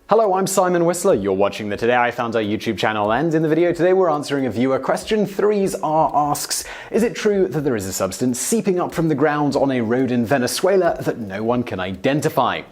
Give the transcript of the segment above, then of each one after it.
Hello, I'm Simon Whistler. You're watching the Today I Found Out YouTube channel, and in the video today we're answering a viewer question. 3R asks, is it true that there is a substance seeping up from the ground on a road in Venezuela that no one can identify?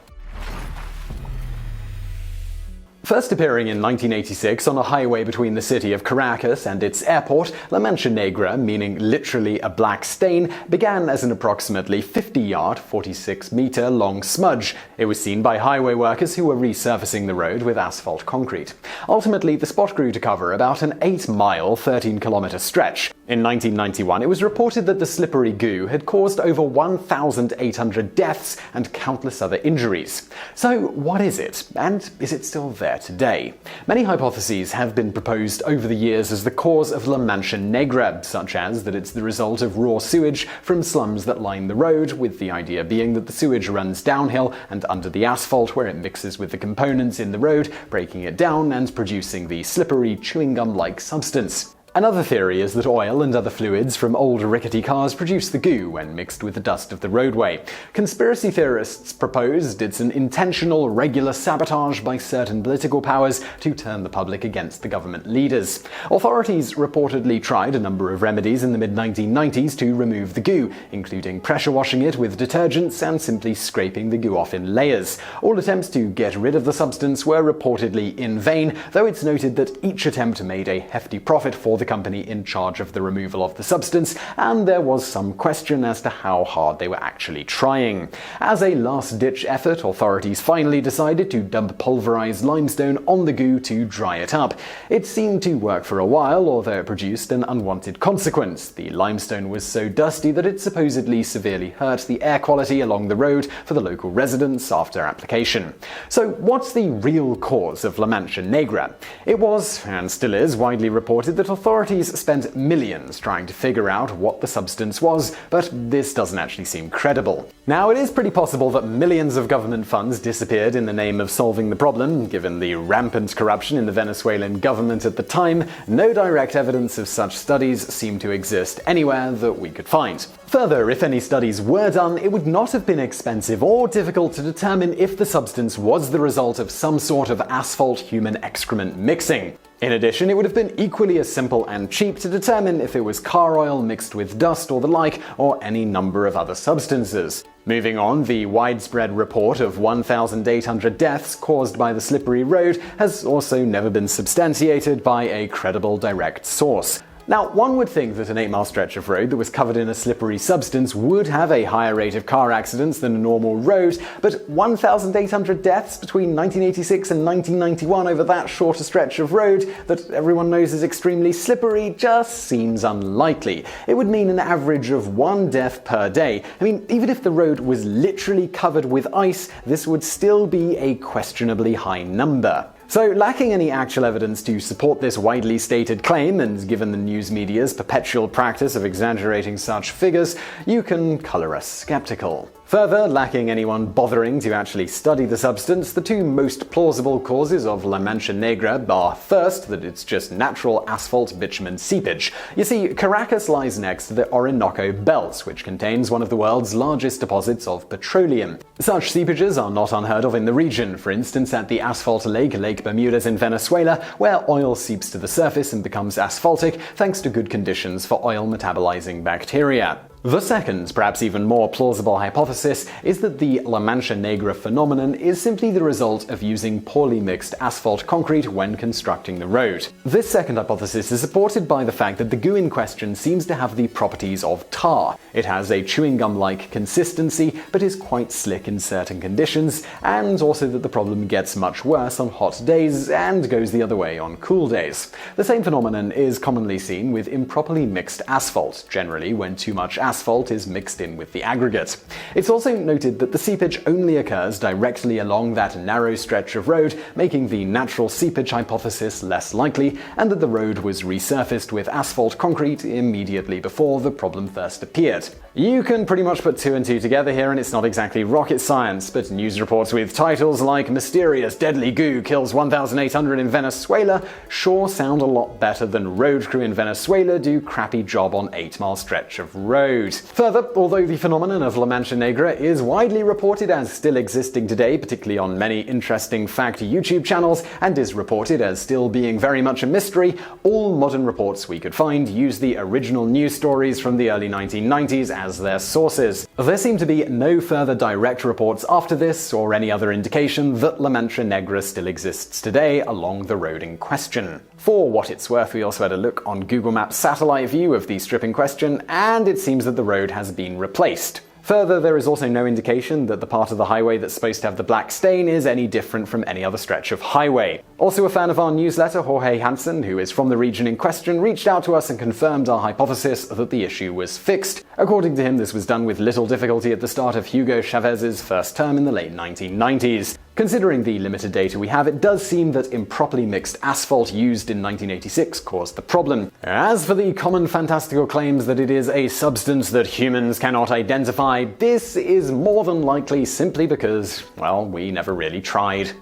First appearing in 1986 on a highway between the city of Caracas and its airport, La Mancha Negra, meaning literally a black stain, began as an approximately 50-yard, 46-meter long smudge. It was seen by highway workers who were resurfacing the road with asphalt concrete. Ultimately, the spot grew to cover about an 8-mile, 13-kilometer stretch. In 1991, it was reported that the slippery goo had caused over 1,800 deaths and countless other injuries. So, what is it? And is it still there today? Many hypotheses have been proposed over the years as the cause of La Mancha Negra, such as that it's the result of raw sewage from slums that line the road, with the idea being that the sewage runs downhill and under the asphalt where it mixes with the components in the road, breaking it down and producing the slippery chewing gum-like substance. Another theory is that oil and other fluids from old rickety cars produce the goo when mixed with the dust of the roadway. Conspiracy theorists proposed it's an intentional, regular sabotage by certain political powers to turn the public against the government leaders. Authorities reportedly tried a number of remedies in the mid-1990s to remove the goo, including pressure washing it with detergents and simply scraping the goo off in layers. All attempts to get rid of the substance were reportedly in vain, though it's noted that each attempt made a hefty profit for the company in charge of the removal of the substance, and there was some question as to how hard they were actually trying. As a last-ditch effort, authorities finally decided to dump pulverized limestone on the goo to dry it up. It seemed to work for a while, although it produced an unwanted consequence. The limestone was so dusty that it supposedly severely hurt the air quality along the road for the local residents after application. So what's the real cause of La Mancha Negra? It was, and still is, widely reported that authorities spent millions trying to figure out what the substance was, but this doesn't actually seem credible. Now, it is pretty possible that millions of government funds disappeared in the name of solving the problem. Given the rampant corruption in the Venezuelan government at the time, no direct evidence of such studies seemed to exist anywhere that we could find. Further, if any studies were done, it would not have been expensive or difficult to determine if the substance was the result of some sort of asphalt-human excrement mixing. In addition, it would have been equally as simple and cheap to determine if it was car oil mixed with dust or the like, or any number of other substances. Moving on, the widespread report of 1,800 deaths caused by the slippery road has also never been substantiated by a credible direct source. Now, one would think that an 8-mile stretch of road that was covered in a slippery substance would have a higher rate of car accidents than a normal road, but 1,800 deaths between 1986 and 1991 over that shorter stretch of road that everyone knows is extremely slippery just seems unlikely. It would mean an average of 1 death per day. I mean, even if the road was literally covered with ice, this would still be a questionably high number. So, lacking any actual evidence to support this widely stated claim, and given the news media's perpetual practice of exaggerating such figures, you can color us skeptical. Further, lacking anyone bothering to actually study the substance, the two most plausible causes of La Mancha Negra are, first, that it's just natural asphalt bitumen seepage. You see, Caracas lies next to the Orinoco Belt, which contains one of the world's largest deposits of petroleum. Such seepages are not unheard of in the region, for instance at the Asphalt Lake, Lake Bermudez in Venezuela, where oil seeps to the surface and becomes asphaltic thanks to good conditions for oil metabolizing bacteria. The second, perhaps even more plausible hypothesis is that the La Mancha Negra phenomenon is simply the result of using poorly mixed asphalt concrete when constructing the road. This second hypothesis is supported by the fact that the goo in question seems to have the properties of tar. It has a chewing gum-like consistency, but is quite slick in certain conditions, and also that the problem gets much worse on hot days and goes the other way on cool days. The same phenomenon is commonly seen with improperly mixed asphalt, generally when too much asphalt is mixed in with the aggregate. It's also noted that the seepage only occurs directly along that narrow stretch of road, making the natural seepage hypothesis less likely, and that the road was resurfaced with asphalt concrete immediately before the problem first appeared. You can pretty much put 2 and 2 together here, and it's not exactly rocket science, but news reports with titles like "Mysterious Deadly Goo Kills 1,800 in Venezuela" sure sound a lot better than "Road Crew in Venezuela do crappy job on 8-mile stretch of road." Further, although the phenomenon of La Mancha Negra is widely reported as still existing today, particularly on many interesting fact YouTube channels, and is reported as still being very much a mystery, all modern reports we could find use the original news stories from the early 1990s as their sources. There seem to be no further direct reports after this or any other indication that La Mancha Negra still exists today along the road in question. For what it's worth, we also had a look on Google Maps satellite view of the strip in question, and it seems that the road has been replaced. Further, there is also no indication that the part of the highway that's supposed to have the black stain is any different from any other stretch of highway. Also, a fan of our newsletter, Jorge Hansen, who is from the region in question, reached out to us and confirmed our hypothesis that the issue was fixed. According to him, this was done with little difficulty at the start of Hugo Chavez's first term in the late 1990s. Considering the limited data we have, it does seem that improperly mixed asphalt used in 1986 caused the problem. As for the common fantastical claims that it is a substance that humans cannot identify, this is more than likely simply because, well, we never really tried.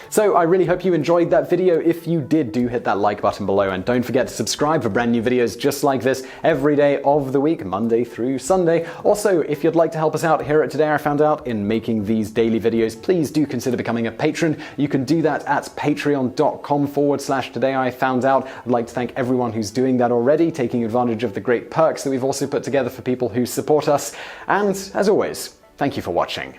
So I really hope you enjoyed that video. If you did, do hit that like button below, and don't forget to subscribe for brand new videos just like this every day of the week, Monday through Sunday. Also, if you'd like to help us out here at Today I Found Out in making these daily videos, please do consider becoming a patron. You can do that at patreon.com/TodayIFoundOut. I'd like to thank everyone who's doing that already, taking advantage of the great perks that we've also put together for people who support us. And as always, thank you for watching.